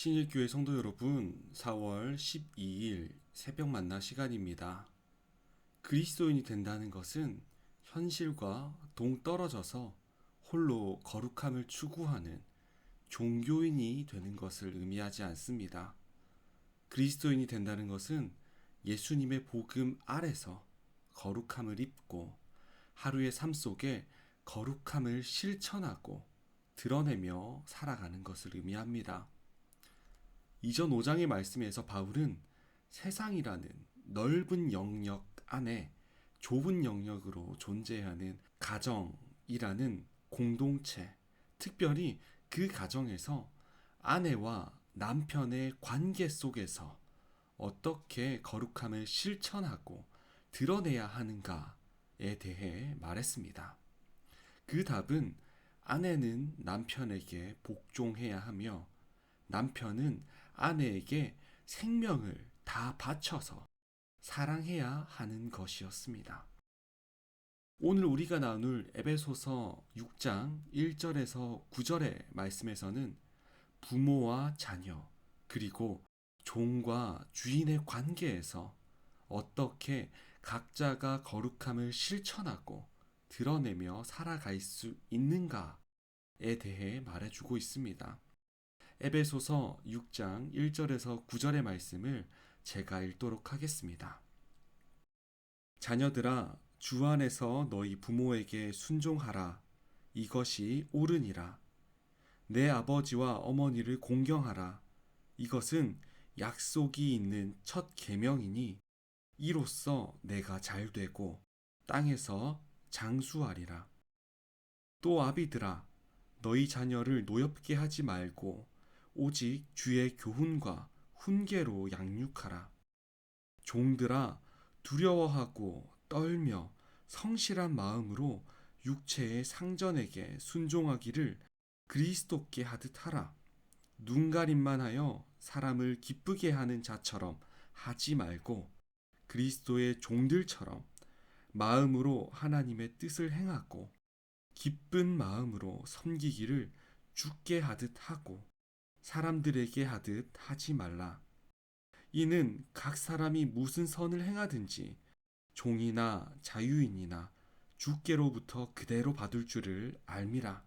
신일교회 성도 여러분, 4월 12일 새벽 만나 시간입니다. 그리스도인이 된다는 것은 현실과 동떨어져서 홀로 거룩함을 추구하는 종교인이 되는 것을 의미하지 않습니다. 그리스도인이 된다는 것은 예수님의 복음 아래서 거룩함을 입고 하루의 삶 속에 거룩함을 실천하고 드러내며 살아가는 것을 의미합니다. 이전 5장의 말씀에서 바울은 세상이라는 넓은 영역 안에 좁은 영역으로 존재하는 가정이라는 공동체, 특별히 그 가정에서 아내와 남편의 관계 속에서 어떻게 거룩함을 실천하고 드러내야 하는가에 대해 말했습니다. 그 답은 아내는 남편에게 복종해야 하며 남편은 아내에게 생명을 다 바쳐서 사랑해야 하는 것이었습니다. 오늘 우리가 나눌 에베소서 6장 1절에서 9절의 말씀에서는 부모와 자녀, 그리고 종과 주인의 관계에서 어떻게 각자가 거룩함을 실천하고 드러내며 살아갈 수 있는가에 대해 말해주고 있습니다. 에베소서 6장 1절에서 9절의 말씀을 제가 읽도록 하겠습니다. 자녀들아, 주 안에서 너희 부모에게 순종하라. 이것이 옳으니라. 내 아버지와 어머니를 공경하라. 이것은 약속이 있는 첫 계명이니 이로써 내가 잘되고 땅에서 장수하리라. 또 아비들아, 너희 자녀를 노엽게 하지 말고 오직 주의 교훈과 훈계로 양육하라. 종들아, 두려워하고 떨며 성실한 마음으로 육체의 상전에게 순종하기를 그리스도께 하듯 하라. 눈가림만 하여 사람을 기쁘게 하는 자처럼 하지 말고 그리스도의 종들처럼 마음으로 하나님의 뜻을 행하고 기쁜 마음으로 섬기기를 주께 하듯 하고 사람들에게 하듯 하지 말라. 이는 각 사람이 무슨 선을 행하든지 종이나 자유인이나 주께로부터 그대로 받을 줄을 알미라.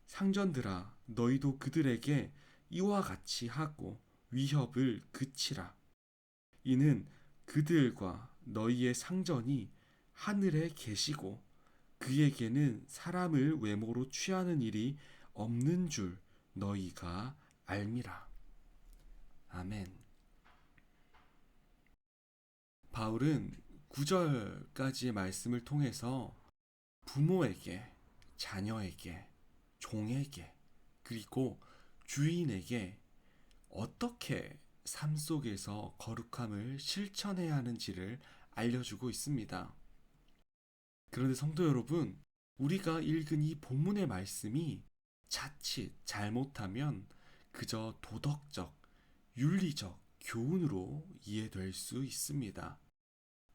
상전들아, 너희도 그들에게 이와 같이 하고 위협을 그치라. 이는 그들과 너희의 상전이 하늘에 계시고 그에게는 사람을 외모로 취하는 일이 없는 줄 너희가 알미라. 아멘. 바울은 9절까지의 말씀을 통해서 부모에게, 자녀에게, 종에게, 그리고 주인에게 어떻게 삶 속에서 거룩함을 실천해야 하는지를 알려주고 있습니다. 그런데 성도 여러분, 우리가 읽은 이 본문의 말씀이 자칫 잘못하면 그저 도덕적, 윤리적 교훈으로 이해될 수 있습니다.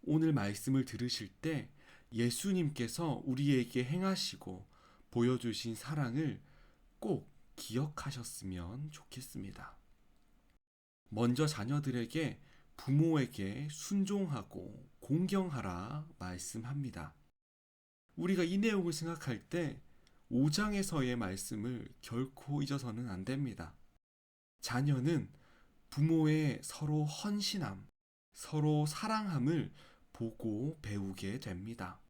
오늘 말씀을 들으실 때 예수님께서 우리에게 행하시고 보여주신 사랑을 꼭 기억하셨으면 좋겠습니다. 먼저 자녀들에게 부모에게 순종하고 공경하라 말씀합니다. 우리가 이 내용을 생각할 때 5장에서의 말씀을 결코 잊어서는 안 됩니다. 자녀는 부모의 서로 헌신함, 서로 사랑함을 보고 배우게 됩니다.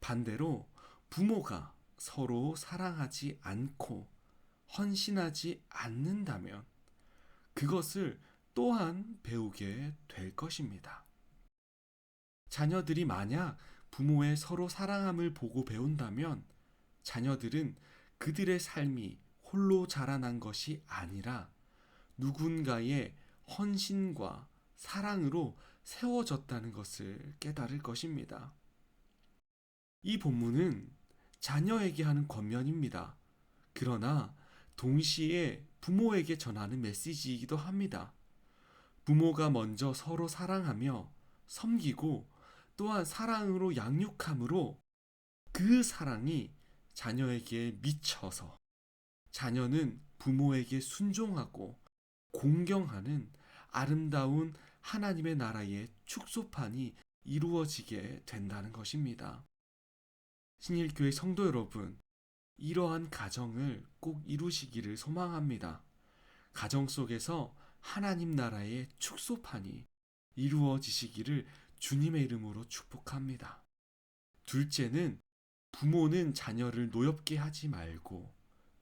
반대로 부모가 서로 사랑하지 않고 헌신하지 않는다면 그것을 또한 배우게 될 것입니다. 자녀들이 만약 부모의 서로 사랑함을 보고 배운다면 자녀들은 그들의 삶이 홀로 자라난 것이 아니라 누군가의 헌신과 사랑으로 세워졌다는 것을 깨달을 것입니다. 이 본문은 자녀에게 하는 권면입니다. 그러나 동시에 부모에게 전하는 메시지이기도 합니다. 부모가 먼저 서로 사랑하며 섬기고 또한 사랑으로 양육함으로 그 사랑이 자녀에게 미쳐서 자녀는 부모에게 순종하고 공경하는 아름다운 하나님의 나라의 축소판이 이루어지게 된다는 것입니다. 신일교회 성도 여러분, 이러한 가정을 꼭 이루시기를 소망합니다. 가정 속에서 하나님 나라의 축소판이 이루어지시기를 주님의 이름으로 축복합니다. 둘째는 부모는 자녀를 노엽게 하지 말고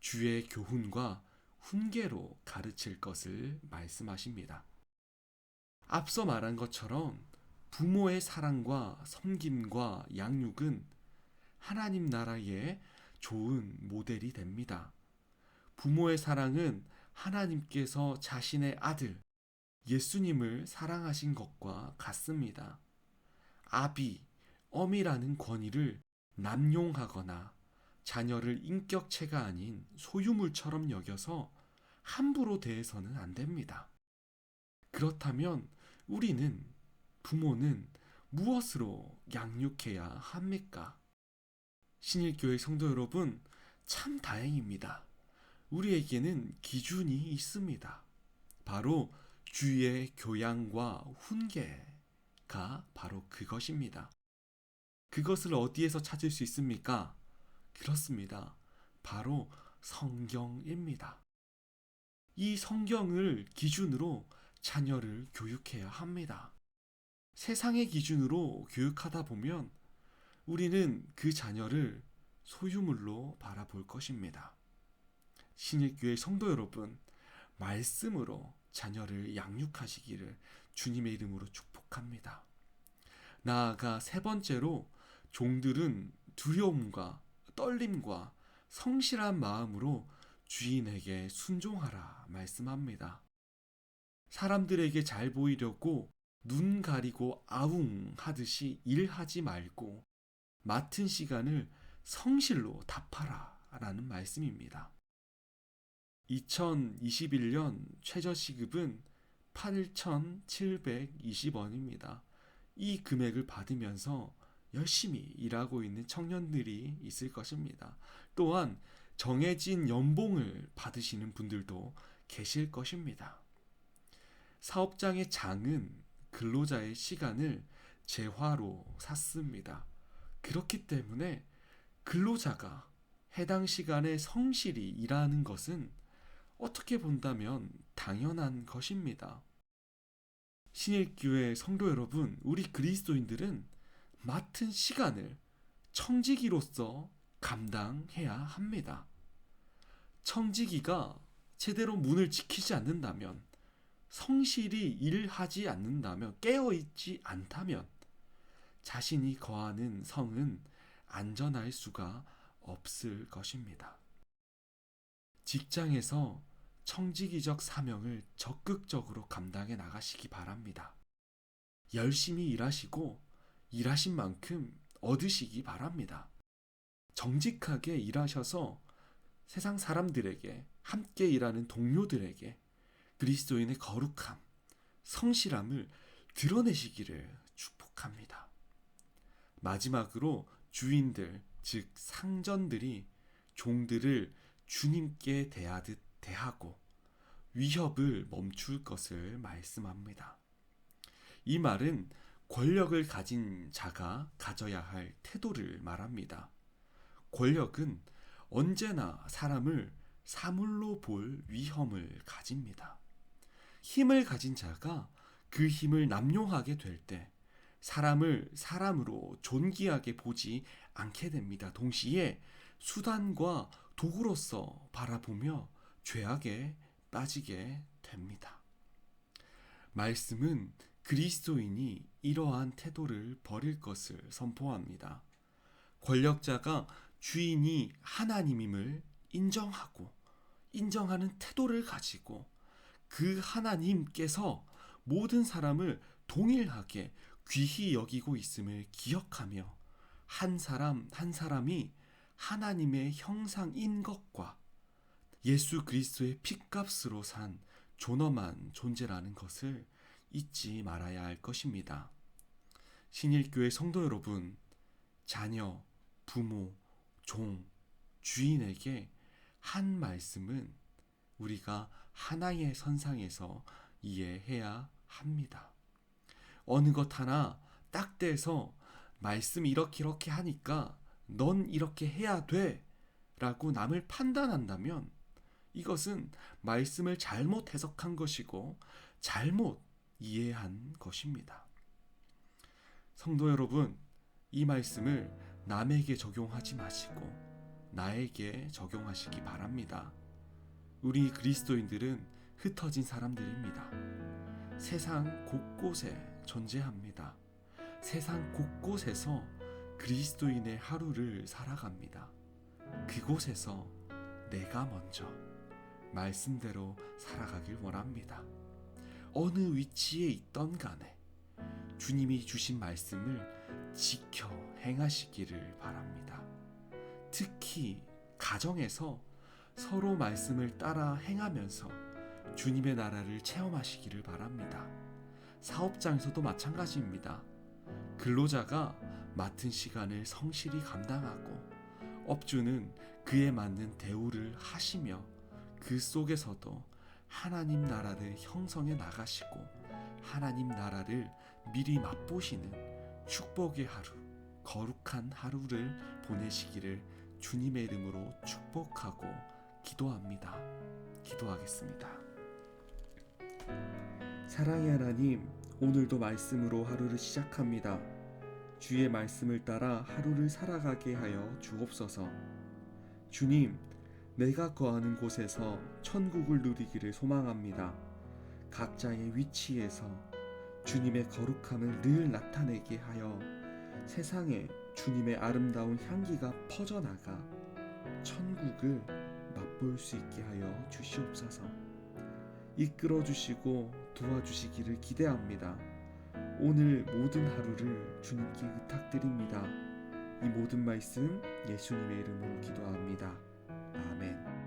주의 교훈과 훈계로 가르칠 것을 말씀하십니다. 앞서 말한 것처럼 부모의 사랑과 섬김과 양육은 하나님 나라의 좋은 모델이 됩니다. 부모의 사랑은 하나님께서 자신의 아들 예수님을 사랑하신 것과 같습니다. 아비, 엄이라는 권위를 남용하거나 자녀를 인격체가 아닌 소유물처럼 여겨서 함부로 대해서는 안 됩니다. 그렇다면 우리는, 부모는 무엇으로 양육해야 합니까? 신일교회 성도 여러분, 참 다행입니다. 우리에게는 기준이 있습니다. 바로 주의 교양과 훈계가 바로 그것입니다. 그것을 어디에서 찾을 수 있습니까? 그렇습니다. 바로 성경입니다. 이 성경을 기준으로 자녀를 교육해야 합니다. 세상의 기준으로 교육하다 보면 우리는 그 자녀를 소유물로 바라볼 것입니다. 신일교회 성도 여러분, 말씀으로 자녀를 양육하시기를 주님의 이름으로 축복합니다. 나아가 세 번째로, 종들은 두려움과 떨림과 성실한 마음으로 주인에게 순종하라 말씀합니다. 사람들에게 잘 보이려고 눈 가리고 아웅 하듯이 일하지 말고 맡은 시간을 성실로 답하라 라는 말씀입니다. 2021년 최저시급은 8,720원입니다. 이 금액을 받으면서 열심히 일하고 있는 청년들이 있을 것입니다. 또한 정해진 연봉을 받으시는 분들도 계실 것입니다. 사업장의 장은 근로자의 시간을 재화로 샀습니다. 그렇기 때문에 근로자가 해당 시간에 성실히 일하는 것은 어떻게 본다면 당연한 것입니다. 신일교회 성도 여러분, 우리 그리스도인들은 맡은 시간을 청지기로서 감당해야 합니다. 청지기가 제대로 문을 지키지 않는다면, 성실히 일하지 않는다면, 깨어있지 않다면 자신이 거하는 성은 안전할 수가 없을 것입니다. 직장에서 청지기적 사명을 적극적으로 감당해 나가시기 바랍니다. 열심히 일하시고 일하신 만큼 얻으시기 바랍니다. 정직하게 일하셔서 세상 사람들에게, 함께 일하는 동료들에게 그리스도인의 거룩함, 성실함을 드러내시기를 축복합니다. 마지막으로 주인들, 즉 상전들이 종들을 주님께 대하듯 대하고 위협을 멈출 것을 말씀합니다. 이 말은 권력을 가진 자가 가져야 할 태도를 말합니다. 권력은 언제나 사람을 사물로 볼 위험을 가집니다. 힘을 가진 자가 그 힘을 남용하게 될 때 사람을 사람으로 존귀하게 보지 않게 됩니다. 동시에 수단과 도구로서 바라보며 죄악에 빠지게 됩니다. 말씀은 그리스도인이 이러한 태도를 버릴 것을 선포합니다. 권력자가 주인이 하나님임을 인정하고 인정하는 태도를 가지고 그 하나님께서 모든 사람을 동일하게 귀히 여기고 있음을 기억하며 한 사람 한 사람이 하나님의 형상인 것과 예수 그리스도의 핏값으로 산 존엄한 존재라는 것을 잊지 말아야 할 것입니다. 신일교회 성도 여러분, 자녀, 부모, 종, 주인에게 한 말씀은 우리가 하나의 선상에서 이해해야 합니다. 어느 것 하나 딱 떼서 말씀 이렇게 하니까 넌 이렇게 해야 돼 라고 남을 판단한다면 이것은 말씀을 잘못 해석한 것이고 잘못 이해한 것입니다. 성도 여러분, 이 말씀을 남에게 적용하지 마시고 나에게 적용하시기 바랍니다. 우리 그리스도인들은 흩어진 사람들입니다. 세상 곳곳에 존재합니다. 세상 곳곳에서 그리스도인의 하루를 살아갑니다. 그곳에서 내가 먼저 말씀대로 살아가길 원합니다. 어느 위치에 있던 간에 주님이 주신 말씀을 지켜 행하시기를 바랍니다. 특히 가정에서 서로 말씀을 따라 행하면서 주님의 나라를 체험하시기를 바랍니다. 사업장에서도 마찬가지입니다. 근로자가 맡은 시간을 성실히 감당하고 업주는 그에 맞는 대우를 하시며 그 속에서도 하나님 나라를 형성해 나가시고 하나님 나라를 미리 맛보시는 축복의 하루, 거룩한 하루를 보내시기를 주님의 이름으로 축복하고 기도합니다. 기도하겠습니다. 사랑의 하나님, 오늘도 말씀으로 하루를 시작합니다. 주의 말씀을 따라 하루를 살아가게 하여 주옵소서. 주님, 내가 거하는 곳에서 천국을 누리기를 소망합니다. 각자의 위치에서 주님의 거룩함을 늘 나타내게 하여 세상에 주님의 아름다운 향기가 퍼져나가 천국을 맛볼 수 있게 하여 주시옵소서. 이끌어 주시고 도와주시기를 기대합니다. 오늘 모든 하루를 주님께 의탁드립니다. 이 모든 말씀 예수님의 이름으로 기도합니다. 아멘.